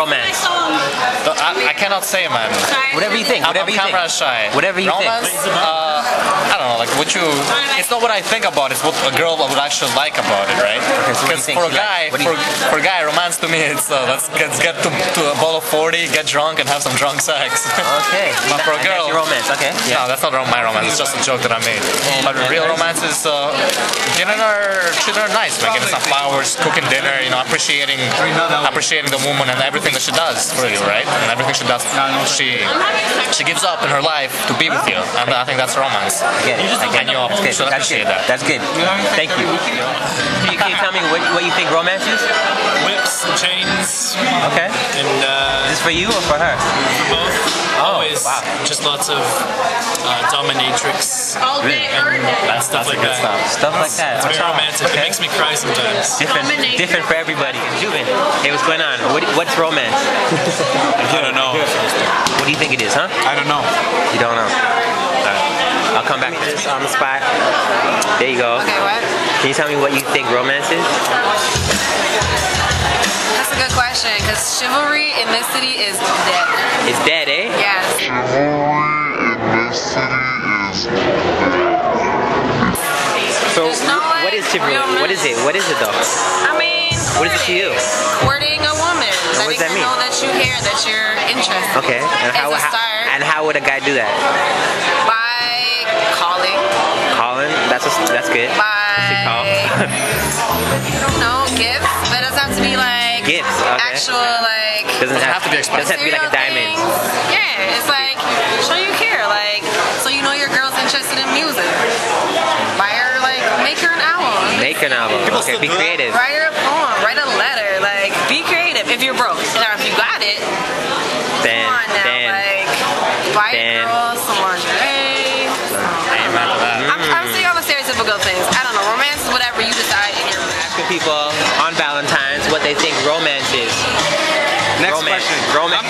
romance? I cannot say, man. Whatever you think. Whatever I'm you think. camera shy. Whatever you romance, think. I don't know, like what you. It's not what I think about. It's what a girl would actually like about it, right? Because for a guy, for a guy, romance to me, it's let's get to a bowl of 40, get drunk, and have some drunk sex. Okay. But for a girl, that's your romance. Okay. No, that's not my romance. It's just a joke that I made. But real romance is treating her nice, man. Getting some flowers, cooking dinner, you know, appreciating the woman and everything that she does for you, right? And everything she does, she gives up in her life to be with you, and I think that's romance. I get it. And you should appreciate that. That's good. Thank you. Can you tell me what you think romance is? Whips and chains. Okay. And is this for you or for her? For both. Oh, always. Wow. Just lots of dominatrix. Really? And stuff like that. Stuff like that. It's very romantic. It makes me cry sometimes. Different for everybody. Juven, hey, what's going on? What's romance? I don't know. What do you think it is, huh? I don't know. You don't know. Alright. I'll come back to this on the spot. There you go. Okay, what? Can you tell me what you think romance is? That's a good question, because chivalry in this city is dead. It's dead, eh? Yes. So, what is chivalry? What is it? What is it though? I mean, what is it to you? Courting a woman. What does that mean? Know that you care, that you're interested. Okay, and how would a guy do that? By calling. Calling? That's good. By call. No, gifts. That doesn't have to be like gifts. Okay. Actual like. Doesn't have to be expensive. Doesn't have to be like a diamond. Yeah, it's like show you care, like so you know your girl's interested in music. Buy her like make her an album. Make an album. Okay, be creative. Write her a poem. Write a letter. Like be creative. If you're broke, now if you got it, then come on now, like buy a girl some lingerie. I'm seeing all the stereotypical things. I don't know. Romance is whatever you decide in your life. Asking people on Valentine's what they think romance is. Next question. Romance.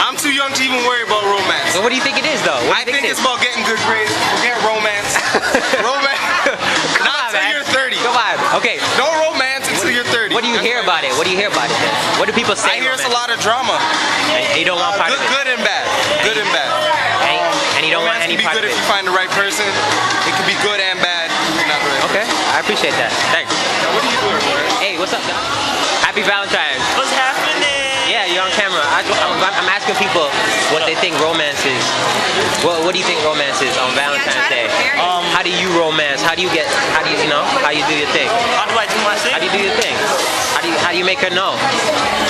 I'm too young to even worry about romance. So what do you think it is, though? I think it's about getting good grades. Forget romance. Romance. Not until you're 30. Come on. Okay. No romance until you're 30. What do you hear about it? What do you hear about it then? What do people say? I hear it's a lot of drama. And you don't want part of it. Good and bad. Good and bad. And you don't want any part of it. It can be good if you find the right person. It can be good and bad. Okay. I appreciate that. Thanks. What are you doing, bro? Hey, what's up, dog? Happy Valentine's. What's happening? Yeah, you're on camera. I'm asking people what they think romance is. What do you think romance is on Valentine's Day? How do you romance? How do you do your thing? How do I do my thing? How do you do your thing? How do you make her know?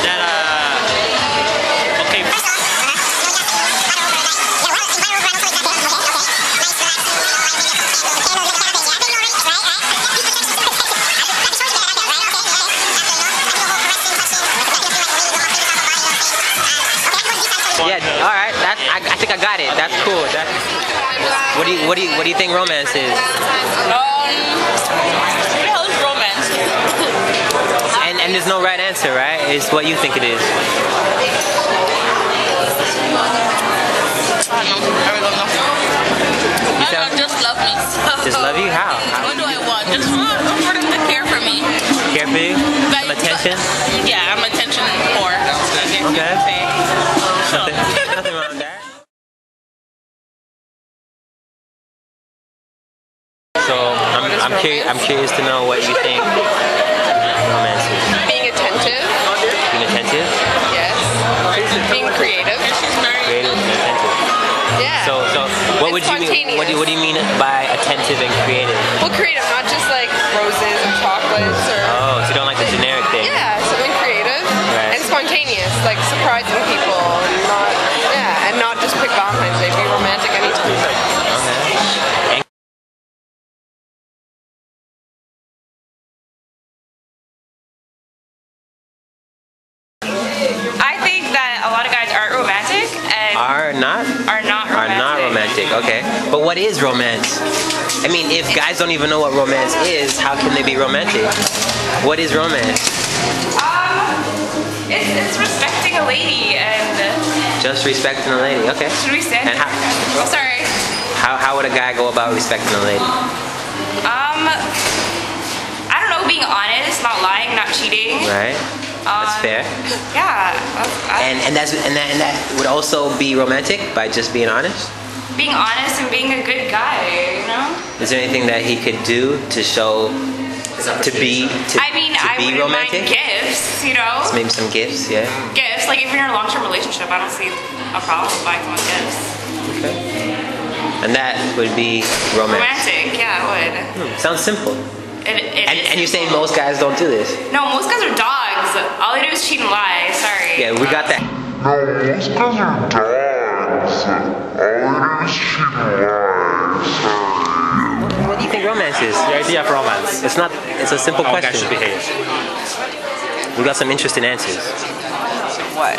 That okay. Yeah, all right. I think I got it. That's cool. What do you think romance is? What the hell is romance? And there's no right answer, right? It's what you think it is. Just love me. Just love you? How? What do I want? Just for them to care for me. Care for you? Some attention? Yeah, I'm attention whore. Okay. Nothing wrong with that. So I'm curious to know what you think romance is. Being attentive. Being attentive? Yes. Being creative. Creative and attentive. Yeah. So what would you mean? What do you mean by attentive and creative? Well, creative, not just like roses or chocolates or. Oh, so you don't like the generic thing? Yeah, something creative and spontaneous, like surprising people, and not just pick Valentine's Day. Be romantic anytime. Okay. I think that a lot of guys aren't romantic and Are not romantic. Okay. But what is romance? I mean, if guys don't even know what romance is, how can they be romantic? What is romance? it's respecting a lady and Just respecting a lady. Okay. should we stand? And Oh, sorry. how would a guy go about respecting a lady? I don't know, being honest, not lying, not cheating. Right. That's fair. Yeah. And that would also be romantic by just being honest. Being honest and being a good guy, you know? Is there anything that he could do to show to be I wouldn't romantic? mind gifts, you know? Maybe some gifts, yeah. Gifts, like if you're in a long-term relationship, I don't see a problem with buying someone gifts. Okay. And that would be romance. Romantic, yeah, it would. Sounds simple. And you're saying most guys don't do this? No, most guys are dogs. All they do is cheat and lie. Sorry. Yeah, we got that. What do you think romance is? The idea of romance. It's not. It's a simple How question. guys should behave. We got some interesting answers. What?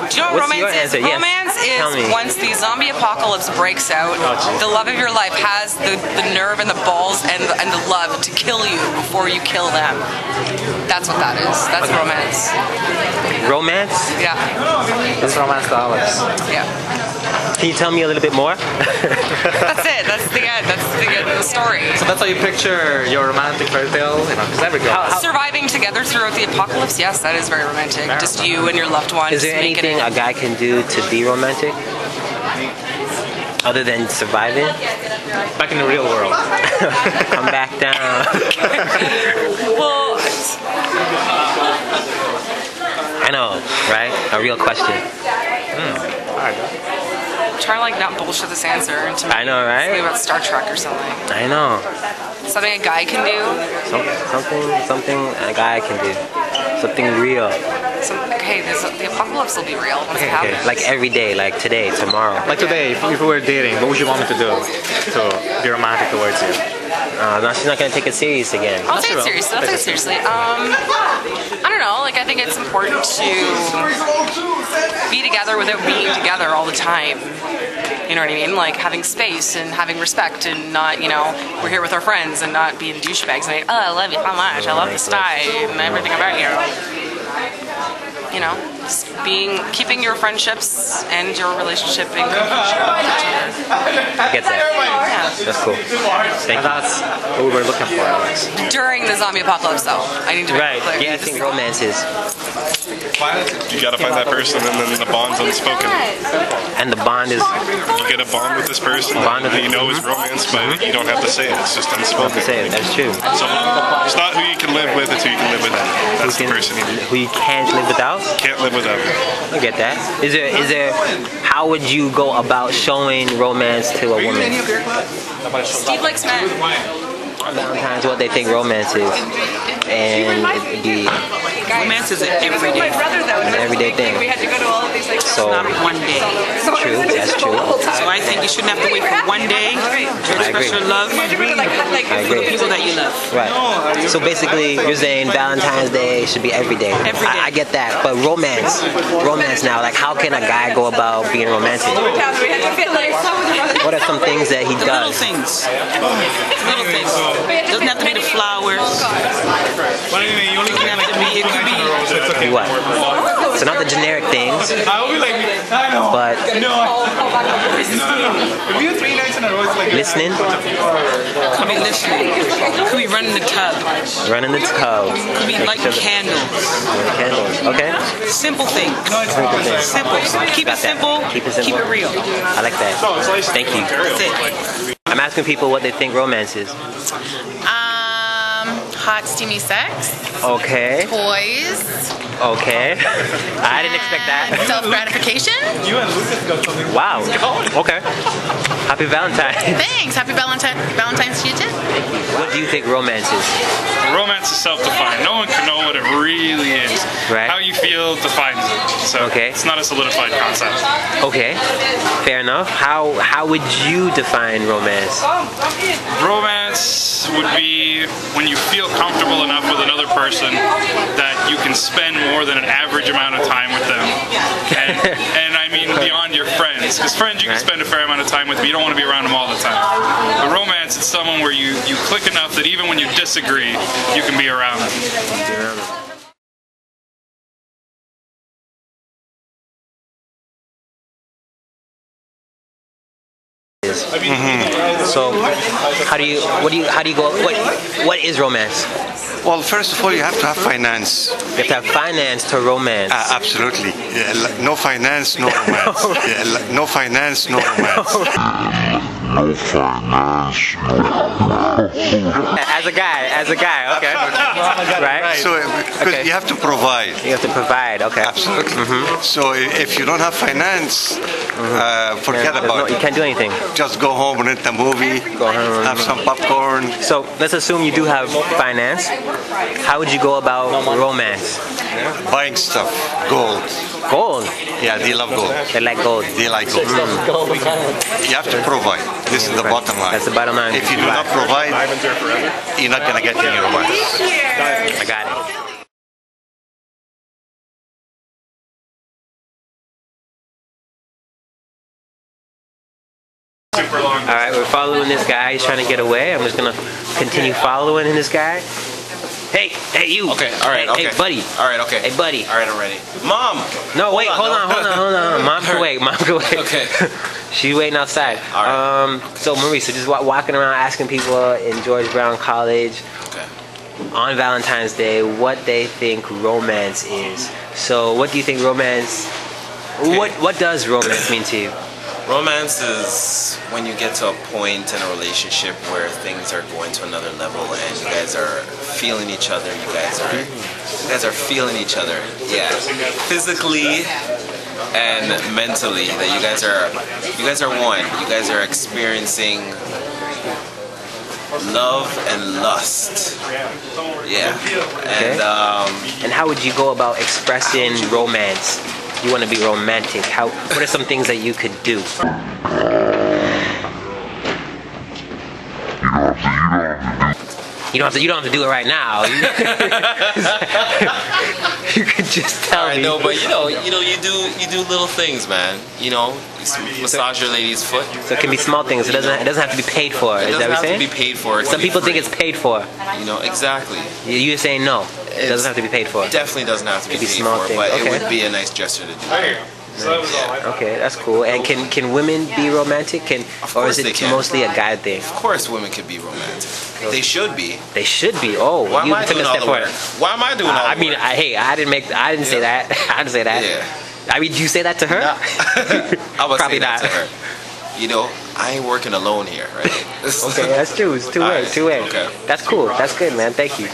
Do you know what What's your romance is? answer? Yes. Romance Tell me. is once the zombie apocalypse breaks out, the love of your life has the nerve and the balls and the love to kill you before you kill them. That's what that is. That's romance. Romance? Yeah. It's romance to Alex. Yeah. Can you tell me a little bit more? That's it. That's the end. That's the end of the story. So that's how you picture your romantic fairy tale, you know, because every girl has. Surviving together throughout the apocalypse, yes, that is very romantic. Just you and your loved ones. Is there anything a guy can do to be romantic? Other than surviving? Back in the real world. Come back down. Well, I know, right? A real question. try to like not bullshit this answer into me. I know, right? Something about Star Trek or something. I know. Something a guy can do. Something a guy can do. Something real. Okay, the apocalypse will be real once it happens. Like every day, like today, tomorrow. Like today, if we were dating, what would you want me to do to be romantic towards you? No, she's not gonna take it serious again. I'll take it seriously. I'll take it seriously. I don't know. Like I think it's important to be together without being together all the time. You know what I mean? Like having space and having respect and not, you know, we're here with our friends and not being douchebags and like, oh, I love you so much. I love the style and everything about you. You know, just keeping your friendships and your relationship in communication with each other. I get that. Yeah. That's cool. Thank you. That's what we were looking for, Alex. During the zombie apocalypse, though, I need to make it clear. Yeah, I think romance is. You gotta find that person, and then the bond's unspoken. And the bond is. You get a bond with this person that you know is romance, but you don't have to say it. It's just unspoken. To say it. That's true. So it's not who you can live with; it's who you can live without. That's the person you need. Who you can't live without. Can't live without. I get that. Is there? How would you go about showing romance to a woman? Steve likes men. Valentine's what they think romance is, and it'd be romance is an everyday an everyday thing. We had to go to all of these like. So not one day. True, that's true. So I think you shouldn't have to wait for one day to express your love for the people that you love. Right. So basically, you're saying Valentine's Day should be every day. Every day. I get that, but romance now. Like, how can a guy go about being romantic? What are some things that he The does? little things. Little things. Doesn't have to be the flowers. It could be What? So not the generic things, but listening, could be listening. Could be running the tub. running the tub, Could be lighting candles. candles. Okay. Simple things. Simple. Keep Got it that. simple. Keep it simple. Keep it real. I like that. Thank you. That's it. I'm asking people what they think romance is. Hot, steamy sex, Okay. toys, Okay. I didn't expect that. self-gratification. Wow. Okay. Happy Valentine's. Thanks. Happy Valentine's to you too. What do you think romance is? Romance is self-defined. No one can know what it really is. Right. How you feel defines it. So Okay. it's not a solidified concept. Okay. Fair enough. How would you define romance? Romance would be when you feel comfortable enough with another person that you can spend more than an average amount of time with them. And I mean beyond your friends. Because friends you can spend a fair amount of time with, but you don't want to be around them all the time. But romance is someone where you click enough that even when you disagree, you can be around them. So, how do you go? What is romance? Well, first of all, you have to have finance. You have to have finance to romance. Absolutely. No finance, no romance. No finance, no romance. No finance, As a guy, okay. Right? So, because you have to provide. You have to provide, okay. Absolutely. So, if you don't have finance, forget about it. You can't do anything. Just go home, rent a movie, have some popcorn. So, let's assume you do have finance. How would you go about romance? Buying stuff. Gold. Gold? Yeah, they love gold. They like gold. They like gold. You have to provide. This is the bottom line. That's the bottom line. If you do not provide, you're not going to get any romance. I got it. Alright, we're following this guy. He's trying to get away. I'm just going to continue following this guy. Hey, you. Okay, alright, okay. Hey, buddy. Alright, okay. Hey, buddy. Alright, I'm ready. Mom! No, wait, hold on. Mom can wait. Okay. She's waiting outside. Alright. So, Maurice, so just walking around asking people in George Brown College on Valentine's Day what they think romance is. So, what do you think romance... Okay. What does romance mean to you? Romance is when you get to a point in a relationship where things are going to another level and you guys are feeling each other. You guys are feeling each other. Yeah, physically and mentally. That you guys are one. You guys are experiencing love and lust. Yeah. And how would you go about expressing romance? You want to be romantic. What are some things that you could do? You don't have to do it right now. You could just tell me. I know, but you do little things, man. You know, massage your lady's foot. So it can be small things. It doesn't have to be paid for. It doesn't have to be paid for. Some people think it's paid for. You know, exactly. You're saying no. It doesn't have to be paid for. Definitely doesn't have to be paid small for, but it would be a nice gesture to do. Okay, that's cool. And can women be romantic? Or is it mostly a guy thing? Of course, women can be romantic. They should be. They should be. Oh, why am I doing all the work? Why am I doing all the work? I mean, I didn't say that. I didn't say that. Yeah. I mean, do you say that to her? No. I would Probably say that not. to her. You know, I ain't working alone here, right? Okay, that's true. It's two way. Okay. That's cool. That's good, man. Thank you.